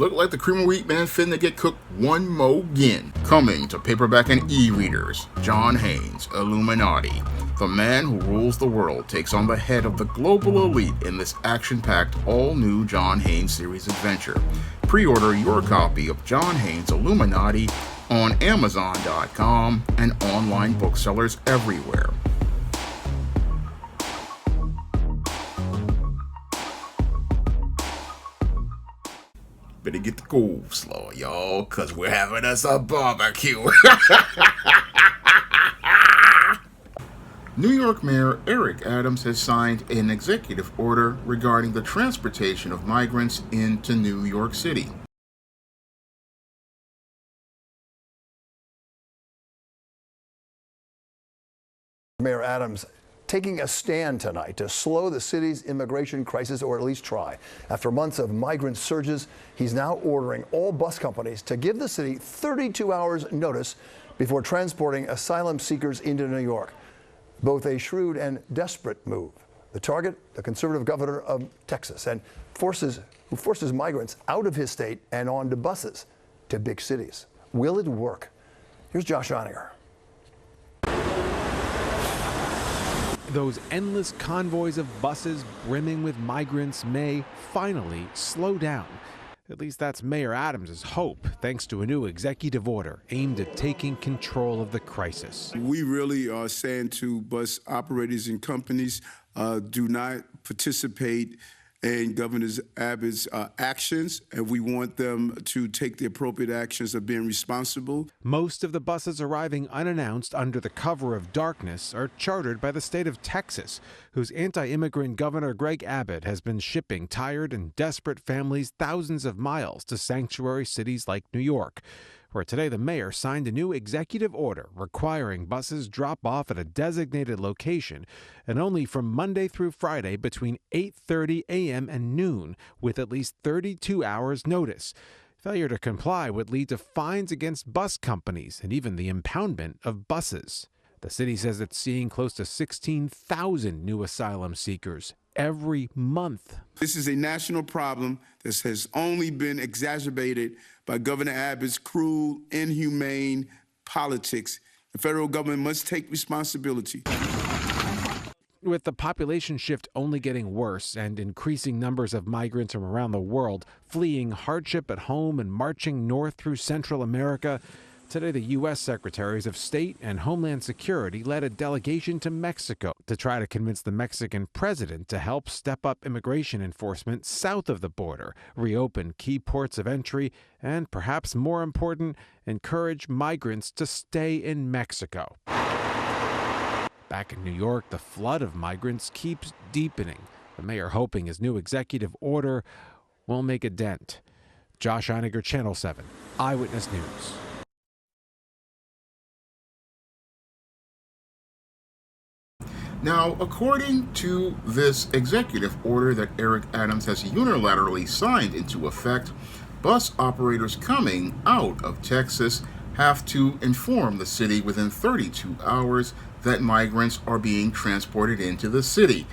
Look like the cream of wheat man finna get cooked one mo' again. Coming to paperback and e-readers, John Haynes, Illuminati. The man who rules the world takes on the head of the global elite in this action-packed, all-new John Haynes series adventure. Pre-order your copy of John Haynes Illuminati on Amazon.com and online booksellers everywhere. Better get the coleslaw, y'all, because we're having us a barbecue. New York Mayor Eric Adams has signed an executive order regarding the transportation of migrants into New York City. Mayor Adams taking a stand tonight to slow the city's immigration crisis, or at least try. After months of migrant surges, he's now ordering all bus companies to give the city 32 hours notice before transporting asylum seekers into New York. Both a shrewd and desperate move. The target, the conservative governor of Texas, and who forces migrants out of his state and onto buses to big cities. Will it work? Here's Josh Oninger. Those endless convoys of buses brimming with migrants may finally slow down. At least that's Mayor Adams' hope, thanks to a new executive order aimed at taking control of the crisis. We really are saying to bus operators and companies, do not participate in Governor Abbott's actions, and we want them to take the appropriate actions of being responsible. Most of the buses arriving unannounced under the cover of darkness are chartered by the state of Texas, whose anti-immigrant Governor Greg Abbott has been shipping tired and desperate families thousands of miles to sanctuary cities like New York, where today the mayor signed a new executive order requiring buses drop off at a designated location and only from Monday through Friday between 8:30 a.m. and noon with at least 32 hours notice. Failure to comply would lead to fines against bus companies and even the impoundment of buses. The city says it's seeing close to 16,000 new asylum seekers every month. This is a national problem that has only been exacerbated by Governor Abbott's cruel, inhumane politics. The federal government must take responsibility. With the population shift only getting worse and increasing numbers of migrants from around the world fleeing hardship at home and marching north through Central America, today the U.S. Secretaries of State and Homeland Security led a delegation to Mexico to try to convince the Mexican president to help step up immigration enforcement south of the border, reopen key ports of entry, and perhaps more important, encourage migrants to stay in Mexico. Back in New York, the flood of migrants keeps deepening. The mayor hoping his new executive order will make a dent. Josh Oninger, Channel 7, Eyewitness News. Now, according to this executive order that Eric Adams has unilaterally signed into effect, bus operators coming out of Texas have to inform the city within 32 hours that migrants are being transported into the city.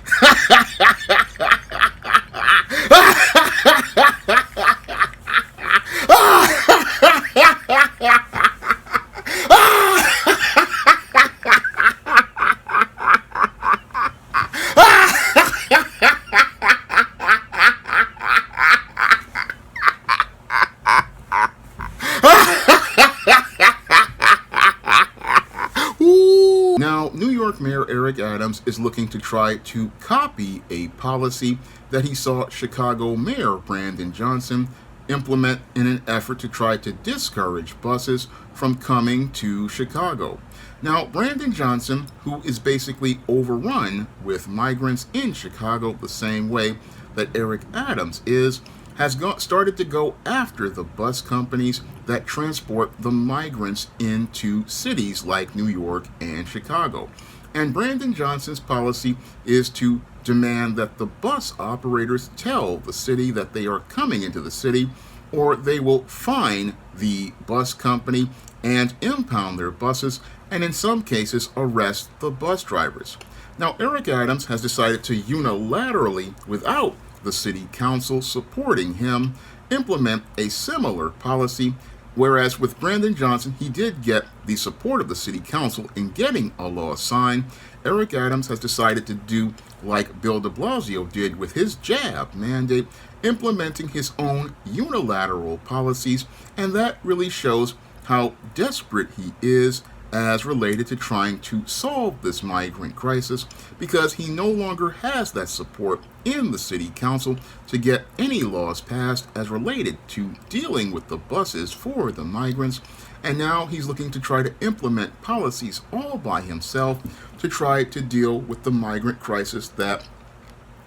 Now, New York Mayor Eric Adams is looking to try to copy a policy that he saw Chicago Mayor Brandon Johnson implement in an effort to try to discourage buses from coming to Chicago. Now, Brandon Johnson, who is basically overrun with migrants in Chicago the same way that Eric Adams is, has started to go after the bus companies that transport the migrants into cities like New York and Chicago. And Brandon Johnson's policy is to demand that the bus operators tell the city that they are coming into the city, or they will fine the bus company and impound their buses, and in some cases arrest the bus drivers. Now, Eric Adams has decided to unilaterally, without the city council supporting him, implement a similar policy. Whereas with Brandon Johnson, he did get the support of the city council in getting a law signed, Eric Adams has decided to do like Bill de Blasio did with his jab mandate, implementing his own unilateral policies, and that really shows how desperate he is as related to trying to solve this migrant crisis, because he no longer has that support in the city council to get any laws passed as related to dealing with the buses for the migrants. And now he's looking to try to implement policies all by himself to try to deal with the migrant crisis that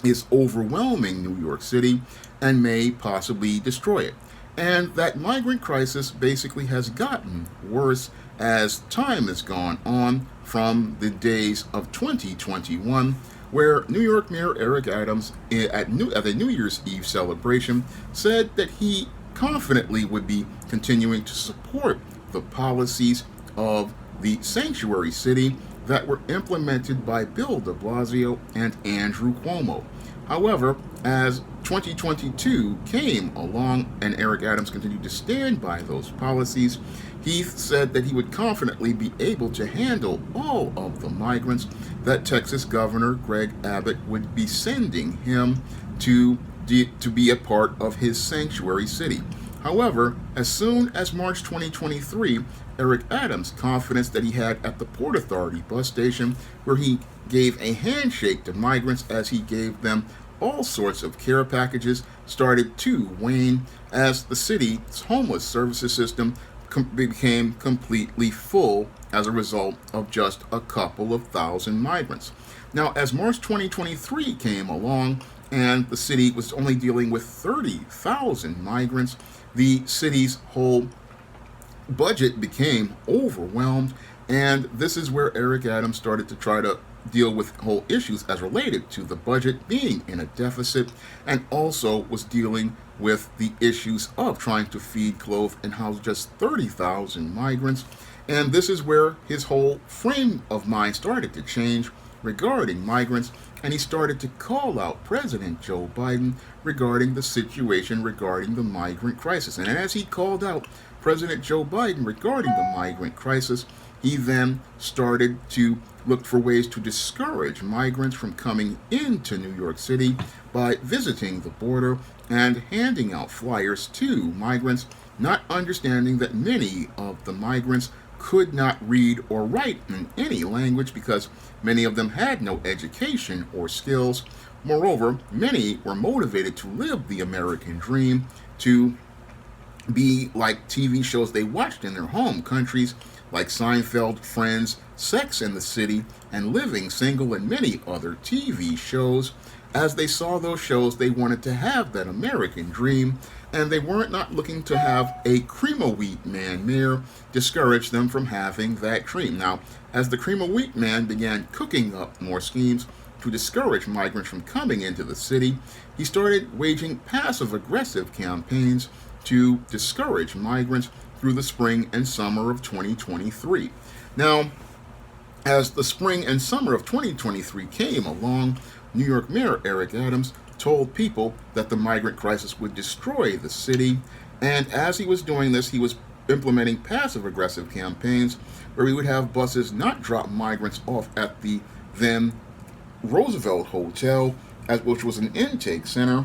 is overwhelming New York City and may possibly destroy it. And that migrant crisis basically has gotten worse as time has gone on from the days of 2021, where New York Mayor Eric Adams, at the New Year's Eve celebration, said that he confidently would be continuing to support the policies of the sanctuary city that were implemented by Bill de Blasio and Andrew Cuomo. However, as 2022 came along and Eric Adams continued to stand by those policies, he said that he would confidently be able to handle all of the migrants that Texas Governor Greg Abbott would be sending him to be a part of his sanctuary city. However, as soon as March 2023, Eric Adams' confidence that he had at the Port Authority bus station, where he gave a handshake to migrants as he gave them all sorts of care packages, started to wane as the city's homeless services system became completely full as a result of just a couple of thousand migrants. Now, as March 2023 came along and the city was only dealing with 30,000 migrants, the city's whole budget became overwhelmed, and this is where Eric Adams started to try to deal with whole issues as related to the budget being in a deficit, and also was dealing with the issues of trying to feed, clothe, and house just 30,000 migrants. And this is where his whole frame of mind started to change regarding migrants, and he started to call out President Joe Biden regarding the situation regarding the migrant crisis. And as he called out President Joe Biden regarding the migrant crisis, he then started to look for ways to discourage migrants from coming into New York City by visiting the border and handing out flyers to migrants, not understanding that many of the migrants could not read or write in any language because many of them had no education or skills. Moreover, many were motivated to live the American dream, to be like TV shows they watched in their home countries, like Seinfeld, Friends, Sex and the City, and Living Single, and many other TV shows. As they saw those shows, they wanted to have that American dream, and they weren't not looking to have a cream of wheat man mayor discourage them from having that dream. Now, as the cream of wheat man began cooking up more schemes to discourage migrants from coming into the city, he started waging passive-aggressive campaigns to discourage migrants through the spring and summer of 2023. Now, as the spring and summer of 2023 came along, New York Mayor Eric Adams told people that the migrant crisis would destroy the city, and as he was doing this, he was implementing passive-aggressive campaigns where he would have buses not drop migrants off at the then Roosevelt Hotel, which was an intake center,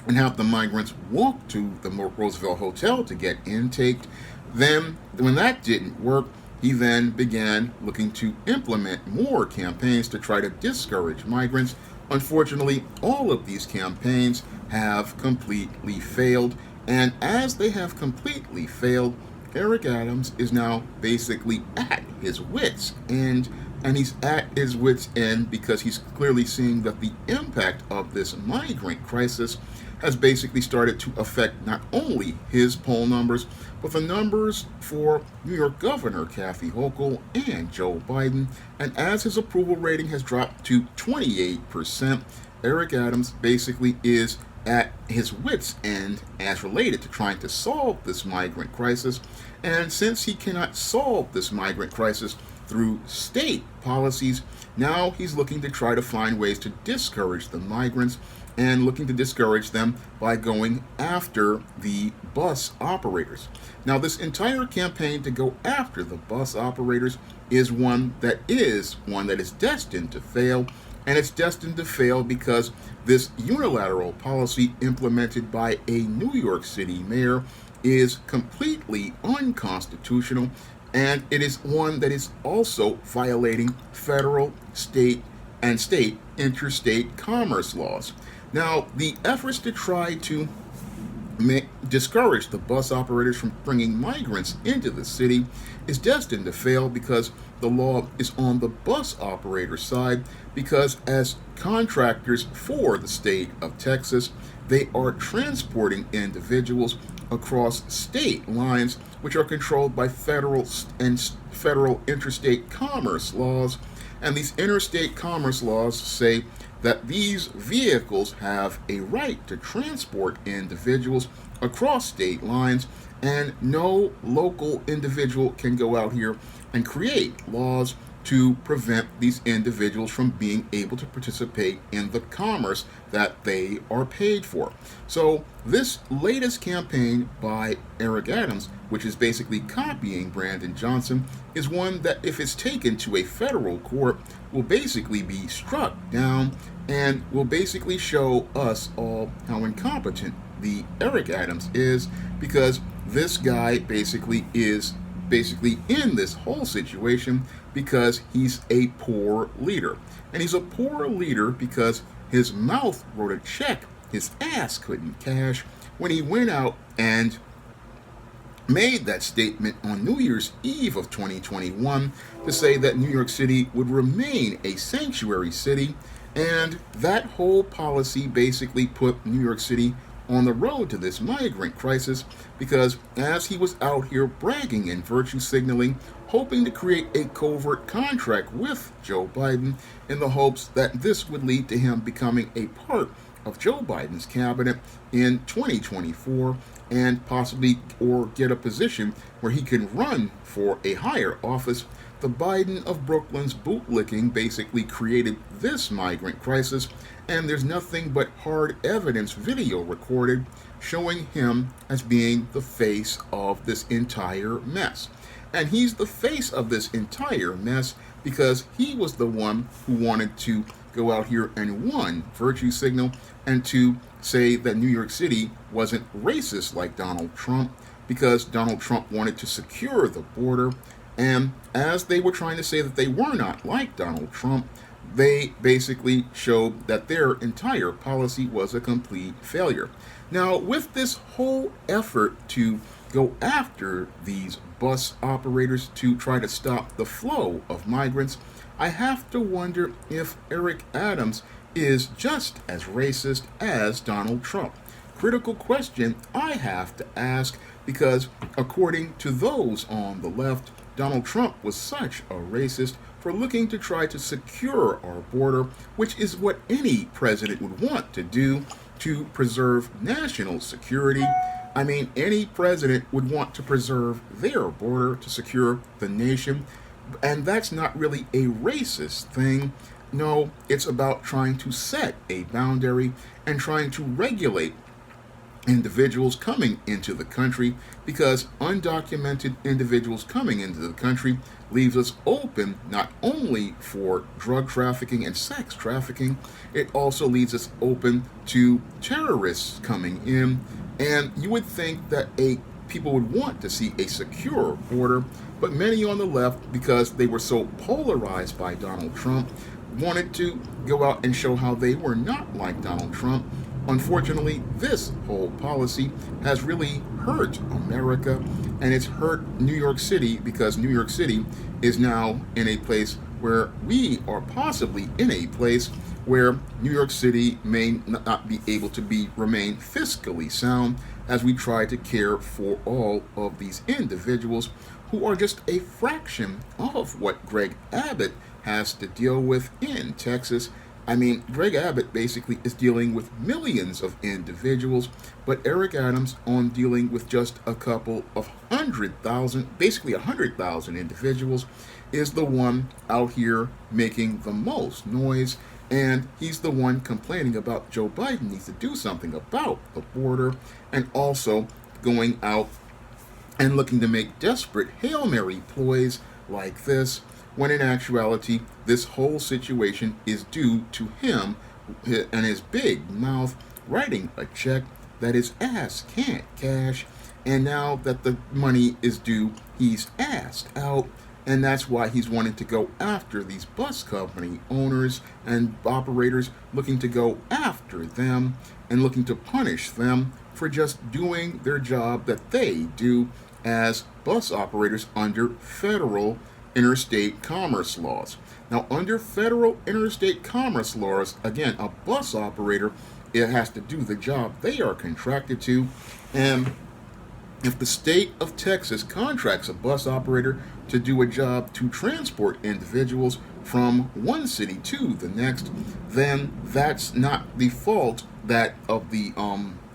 and have the migrants walk to the Roosevelt Hotel to get intaked. Then, when that didn't work, he then began looking to implement more campaigns to try to discourage migrants. Unfortunately, all of these campaigns have completely failed, and as they have completely failed, Eric Adams is now basically at his wits' end, and he's at his wits' end because he's clearly seeing that the impact of this migrant crisis has basically started to affect not only his poll numbers, but the numbers for New York Governor Kathy Hochul and Joe Biden. And as his approval rating has dropped to 28%, Eric Adams basically is at his wits' end as related to trying to solve this migrant crisis. And since he cannot solve this migrant crisis through state policies, now he's looking to try to find ways to discourage the migrants and looking to discourage them by going after the bus operators. Now, this entire campaign to go after the bus operators is one that is destined to fail, and it's destined to fail because this unilateral policy implemented by a New York City mayor is completely unconstitutional, and it is one that is also violating federal, state, and interstate commerce laws. Now, the efforts to try to discourage the bus operators from bringing migrants into the city is destined to fail because the law is on the bus operator side, because as contractors for the state of Texas, they are transporting individuals across state lines, which are controlled by federal interstate commerce laws. And these interstate commerce laws say that these vehicles have a right to transport individuals across state lines, and no local individual can go out here and create laws to prevent these individuals from being able to participate in the commerce that they are paid for. So this latest campaign by Eric Adams, which is basically copying Brandon Johnson, is one that, if it's taken to a federal court, will basically be struck down and will basically show us all how incompetent the Eric Adams is, because this guy basically is in this whole situation because he's a poor leader. And he's a poor leader because his mouth wrote a check his ass couldn't cash when he went out and made that statement on New Year's Eve of 2021 to say that New York City would remain a sanctuary city. And that whole policy basically put New York City on the road to this migrant crisis, because as he was out here bragging and virtue signaling, hoping to create a covert contract with Joe Biden in the hopes that this would lead to him becoming a part of Joe Biden's cabinet in 2024 and possibly or get a position where he can run for a higher office, the Biden of Brooklyn's bootlicking basically created this migrant crisis, and there's nothing but hard evidence video recorded showing him as being the face of this entire mess. And he's the face of this entire mess because he was the one who wanted to go out here and, one, virtue signal, and two, say that New York City wasn't racist like Donald Trump, because Donald Trump wanted to secure the border. And as they were trying to say that they were not like Donald Trump, they basically showed that their entire policy was a complete failure. Now, with this whole effort to go after these bus operators to try to stop the flow of migrants, I have to wonder if Eric Adams is just as racist as Donald Trump. Critical question I have to ask, because according to those on the left, Donald Trump was such a racist for looking to try to secure our border, which is what any president would want to do to preserve national security. I mean, any president would want to preserve their border to secure the nation, and that's not really a racist thing. No, it's about trying to set a boundary and trying to regulate individuals coming into the country, because undocumented individuals coming into the country leaves us open not only for drug trafficking and sex trafficking, it also leaves us open to terrorists coming in. And you would think that people would want to see a secure border, but many on the left, because they were so polarized by Donald Trump, wanted to go out and show how they were not like Donald Trump. Unfortunately, this whole policy has really hurt America, and it's hurt New York City, because New York City is now in a place where we are possibly in a place where New York City may not be able to remain fiscally sound as we try to care for all of these individuals who are just a fraction of what Greg Abbott has to deal with in Texas. I mean, Greg Abbott basically is dealing with millions of individuals, but Eric Adams, on dealing with just a couple of 100,000, basically 100,000 individuals, is the one out here making the most noise. And he's the one complaining about Joe Biden needs to do something about the border, and also going out and looking to make desperate Hail Mary ploys like this, when in actuality, this whole situation is due to him and his big mouth writing a check that his ass can't cash. And now that the money is due, he's asked out. And that's why he's wanting to go after these bus company owners and operators, looking to go after them and looking to punish them for just doing their job that they do as bus operators under federal interstate commerce laws. Now, under federal interstate commerce laws, again, a bus operator, it has to do the job they are contracted to. And if the state of Texas contracts a bus operator to do a job to transport individuals from one city to the next, then that's not the fault that of the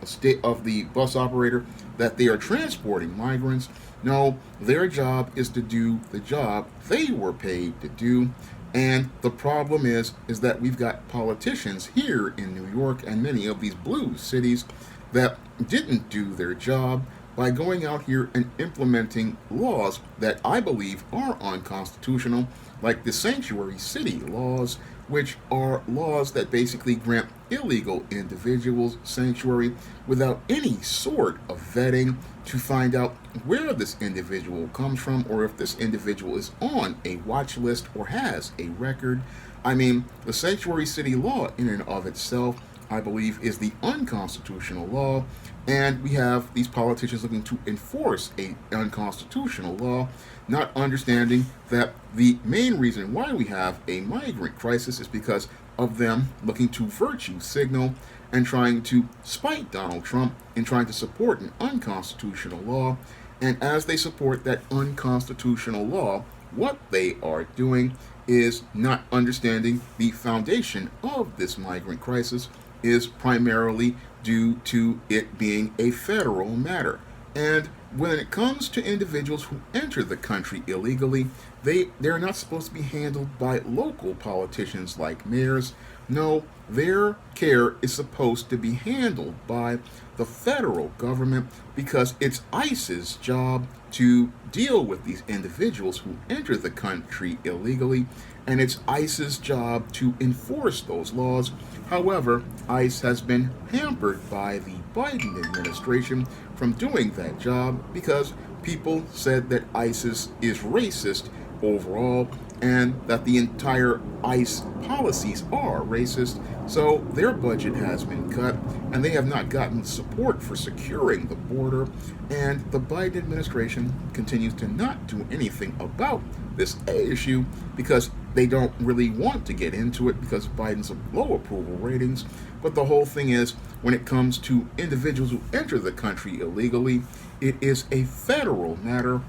state of the bus operator that they are transporting migrants. No, their job is to do the job they were paid to do. And the problem is that we've got politicians here in New York and many of these blue cities that didn't do their job by going out here and implementing laws that I believe are unconstitutional, like the sanctuary city laws, which are laws that basically grant illegal individuals sanctuary without any sort of vetting to find out where this individual comes from, or if this individual is on a watch list or has a record. I mean, the sanctuary city law in and of itself, I believe, is the unconstitutional law, and we have these politicians looking to enforce a unconstitutional law, not understanding that the main reason why we have a migrant crisis is because of them looking to virtue signal and trying to spite Donald Trump and trying to support an unconstitutional law. And as they support that unconstitutional law, what they are doing is not understanding the foundation of this migrant crisis is primarily due to it being a federal matter. And when it comes to individuals who enter the country illegally, they're not supposed to be handled by local politicians like mayors. No, their care is supposed to be handled by the federal government, because it's ICE's job to deal with these individuals who enter the country illegally, and it's ICE's job to enforce those laws. However, ICE has been hampered by the Biden administration from doing that job because people said that ICE is racist overall, and that the entire ICE policies are racist. So their budget has been cut, and they have not gotten support for securing the border. And the Biden administration continues to not do anything about this issue because they don't really want to get into it because of Biden's low approval ratings. But the whole thing is, when it comes to individuals who enter the country illegally, it is a federal matter,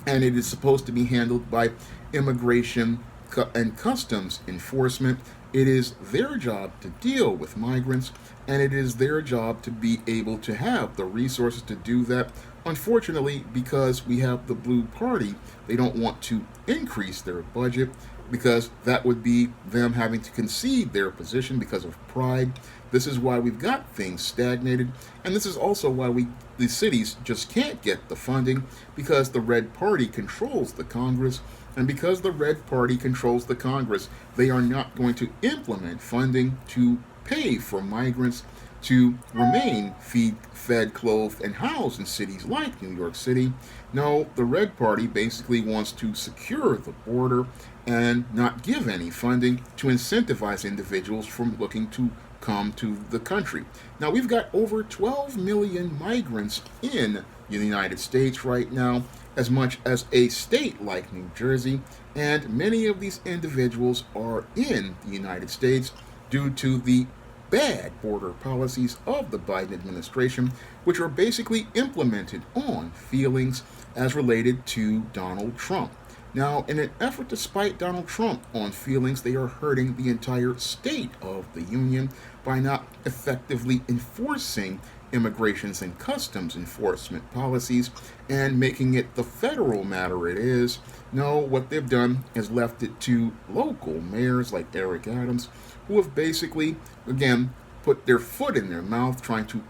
and it is supposed to be handled by immigration and customs enforcement. It is their job to deal with migrants, and it is their job to be able to have the resources to do that. Unfortunately, because we have the Blue Party, they don't want to increase their budget because that would be them having to concede their position because of pride. This is why we've got things stagnated, and this is also why the cities just can't get the funding, because the Red Party controls the Congress, and because the Red Party controls the Congress, they are not going to implement funding to pay for migrants to remain fed, clothed, and housed in cities like New York City. No, the Red Party basically wants to secure the border and not give any funding to incentivize individuals from looking to come to the country. Now, we've got over 12 million migrants in the United States right now, as much as a state like New Jersey, and many of these individuals are in the United States due to the bad border policies of the Biden administration, which are basically implemented on feelings as related to Donald Trump. Now, in an effort to spite Donald Trump on feelings, they are hurting the entire state of the union by not effectively enforcing immigrations and customs enforcement policies and making it the federal matter it is. No, what they've done is left it to local mayors like Eric Adams, who have basically, again, put their foot in their mouth trying to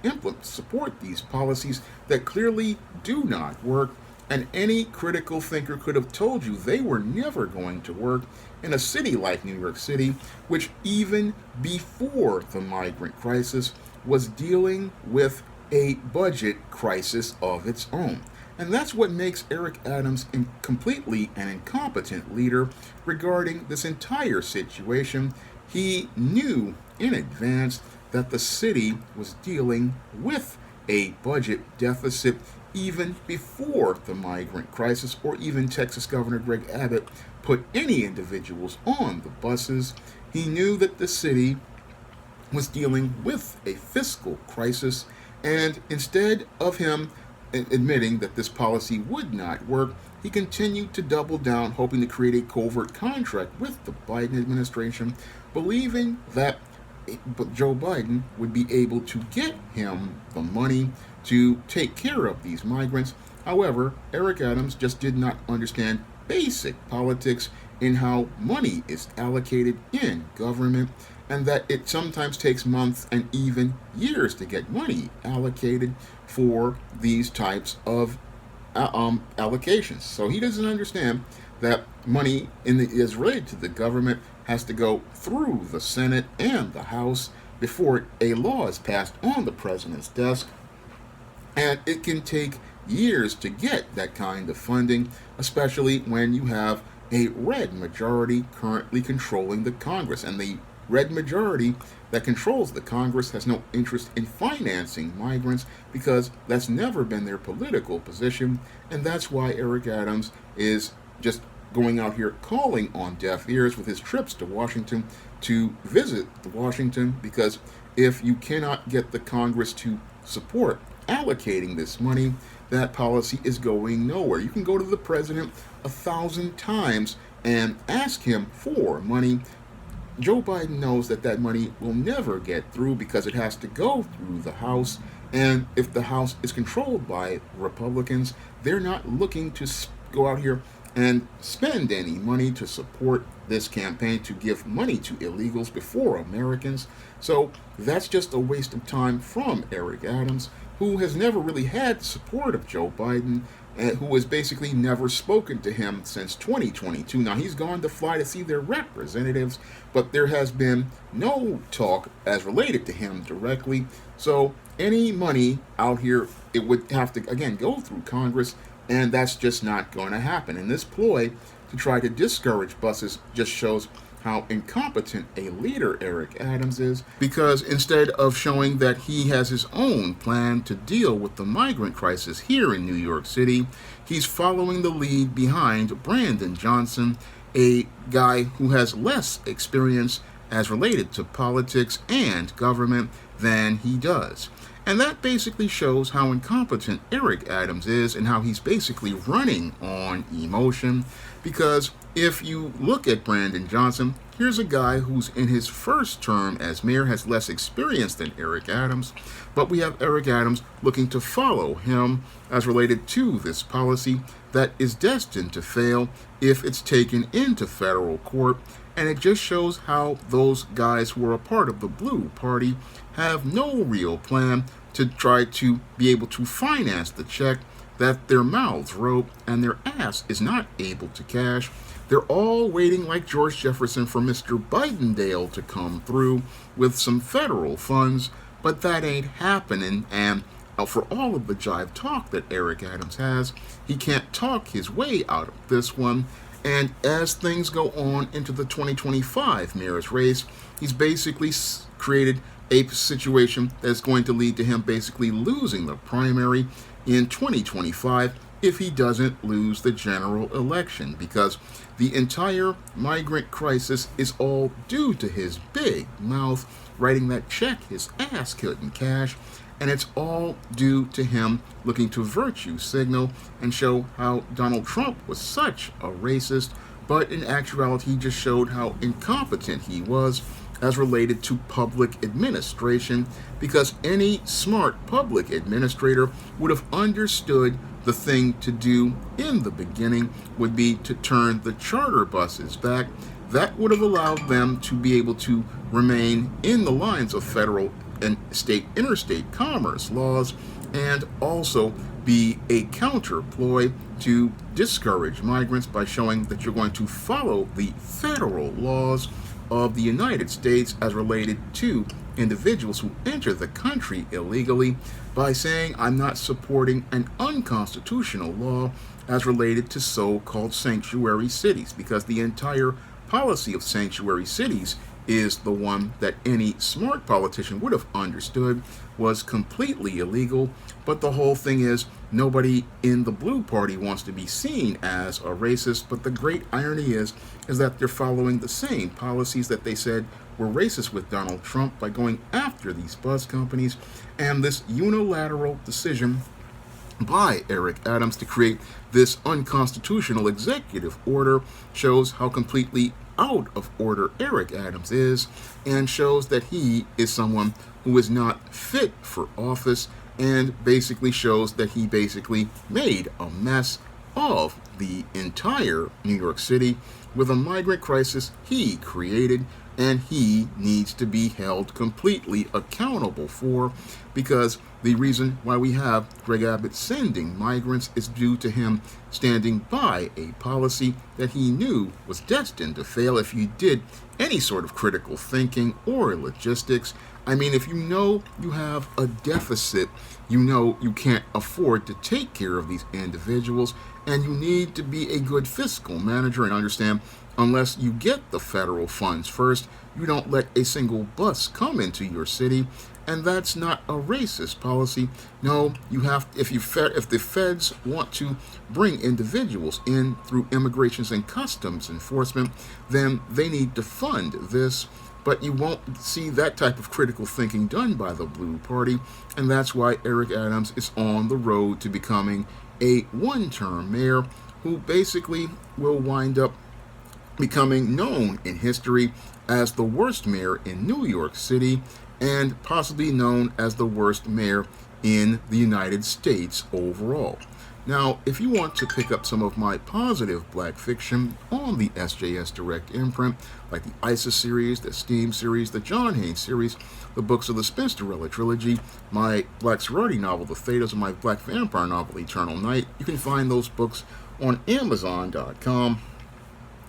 support these policies that clearly do not work. And any critical thinker could have told you they were never going to work in a city like New York City, which even before the migrant crisis was dealing with a budget crisis of its own. And that's what makes Eric Adams completely an incompetent leader regarding this entire situation. He knew in advance that the city was dealing with a budget deficit even before the migrant crisis, or even Texas Governor Greg Abbott put any individuals on the buses. He knew that the city was dealing with a fiscal crisis, and instead of him admitting that this policy would not work, he continued to double down, hoping to create a covert contract with the Biden administration, believing that Joe Biden would be able to get him the money to take care of these migrants. However, Eric Adams just did not understand basic politics in how money is allocated in government, and that it sometimes takes months and even years to get money allocated for these types of allocations. So he doesn't understand that money is related to the government has to go through the Senate and the House before a law is passed on the president's desk. And it can take years to get that kind of funding, especially when you have a red majority currently controlling the Congress. And the red majority that controls the Congress has no interest in financing migrants because that's never been their political position. And that's why Eric Adams is just going out here calling on deaf ears with his trips to Washington to visit Washington, because if you cannot get the Congress to support allocating this money, that policy is going nowhere. You can go to the president 1,000 times and ask him for money. Joe Biden knows that that money will never get through because it has to go through the House. And if the House is controlled by Republicans, they're not looking to go out here and spend any money to support this campaign to give money to illegals before Americans. So that's just a waste of time from Eric Adams, who has never really had the support of Joe Biden, and who has basically never spoken to him since 2022. Now, he's gone to fly to see their representatives, but there has been no talk as related to him directly. So any money out here, it would have to, again, go through Congress, and that's just not going to happen. And this ploy to try to discourage buses just shows how incompetent a leader Eric Adams is, because instead of showing that he has his own plan to deal with the migrant crisis here in New York City, he's following the lead behind Brandon Johnson, a guy who has less experience as related to politics and government than he does. And that basically shows how incompetent Eric Adams is and how he's basically running on emotion. Because if you look at Brandon Johnson, here's a guy who's in his first term as mayor, has less experience than Eric Adams, but we have Eric Adams looking to follow him as related to this policy that is destined to fail if it's taken into federal court. And it just shows how those guys who are a part of the Blue Party have no real plan to try to be able to finance the check that their mouths wrote and their ass is not able to cash. They're all waiting like George Jefferson for Mr. Bidendale to come through with some federal funds, but that ain't happening. And for all of the jive talk that Eric Adams has, he can't talk his way out of this one. And as things go on into the 2025 mayor's race, he's basically created a situation that's going to lead to him basically losing the primary in 2025 if he doesn't lose the general election, because the entire migrant crisis is all due to his big mouth writing that check his ass couldn't cash. And it's all due to him looking to virtue signal and show how Donald Trump was such a racist, but in actuality he just showed how incompetent he was as related to public administration, because any smart public administrator would have understood the thing to do in the beginning would be to turn the charter buses back. That would have allowed them to be able to remain in the lines of federal and state interstate commerce laws, and also be a counterploy to discourage migrants by showing that you're going to follow the federal laws of the United States as related to individuals who enter the country illegally, by saying I'm not supporting an unconstitutional law as related to so-called sanctuary cities, because the entire policy of sanctuary cities is the one that any smart politician would have understood was completely illegal. But the whole thing is, nobody in the Blue Party wants to be seen as a racist, but the great irony is that they're following the same policies that they said were racist with Donald Trump by going after these bus companies. And this unilateral decision by Eric Adams to create this unconstitutional executive order shows how completely out of order Eric Adams is, and shows that he is someone who is not fit for office, and basically shows that he basically made a mess of the entire New York City with a migrant crisis he created, and he needs to be held completely accountable for, because the reason why we have Greg Abbott sending migrants is due to him standing by a policy that he knew was destined to fail if you did any sort of critical thinking or logistics. I mean, if you know you have a deficit, you know you can't afford to take care of these individuals, and you need to be a good fiscal manager and understand, unless you get the federal funds first, you don't let a single bus come into your city. And that's not a racist policy. No, you have, if the feds want to bring individuals in through immigrations and customs enforcement, then they need to fund this. But you won't see that type of critical thinking done by the Blue Party, and that's why Eric Adams is on the road to becoming a one-term mayor who basically will wind up becoming known in history as the worst mayor in New York City, and possibly known as the worst mayor in the United States overall. Now, if you want to pick up some of my positive black fiction on the SJS Direct imprint, like the ISIS series, the Steam series, the John Haynes series, the books of the Spinsterella trilogy, my black sorority novel, The Thetas, and my black vampire novel, Eternal Night, you can find those books on Amazon.com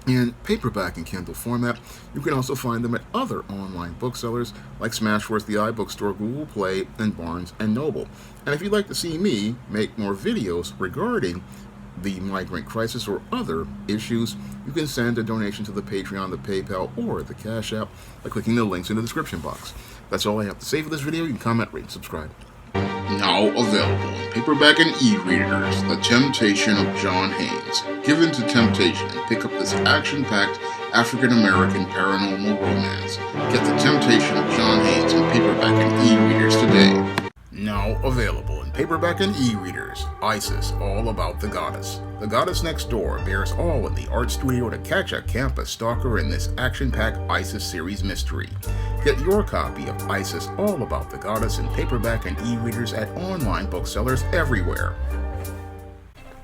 in paperback and Kindle format. You can also find them at other online booksellers like Smashworth, the iBookstore, Google Play, and Barnes & Noble. And if you'd like to see me make more videos regarding the migrant crisis or other issues, you can send a donation to the Patreon, the PayPal, or the Cash App by clicking the links in the description box. That's all I have to say for this video. You can comment, rate, and subscribe. Now available in paperback and e-readers, The Temptation of John Haynes. Give in to temptation and pick up this action-packed African-American paranormal romance. Get The Temptation of John Haynes in paperback and e-readers today. Now available in paperback and e-readers, ISIS, All About the Goddess. The Goddess Next Door bears all in the art studio to catch a campus stalker in this action-packed ISIS series mystery. Get your copy of ISIS, All About the Goddess in paperback and e-readers at online booksellers everywhere.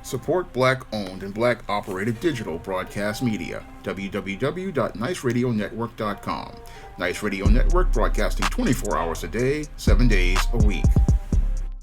Support Black-owned and Black-operated digital broadcast media. www.niceradionetwork.com. Nice Radio Network, broadcasting 24 hours a day, 7 days a week.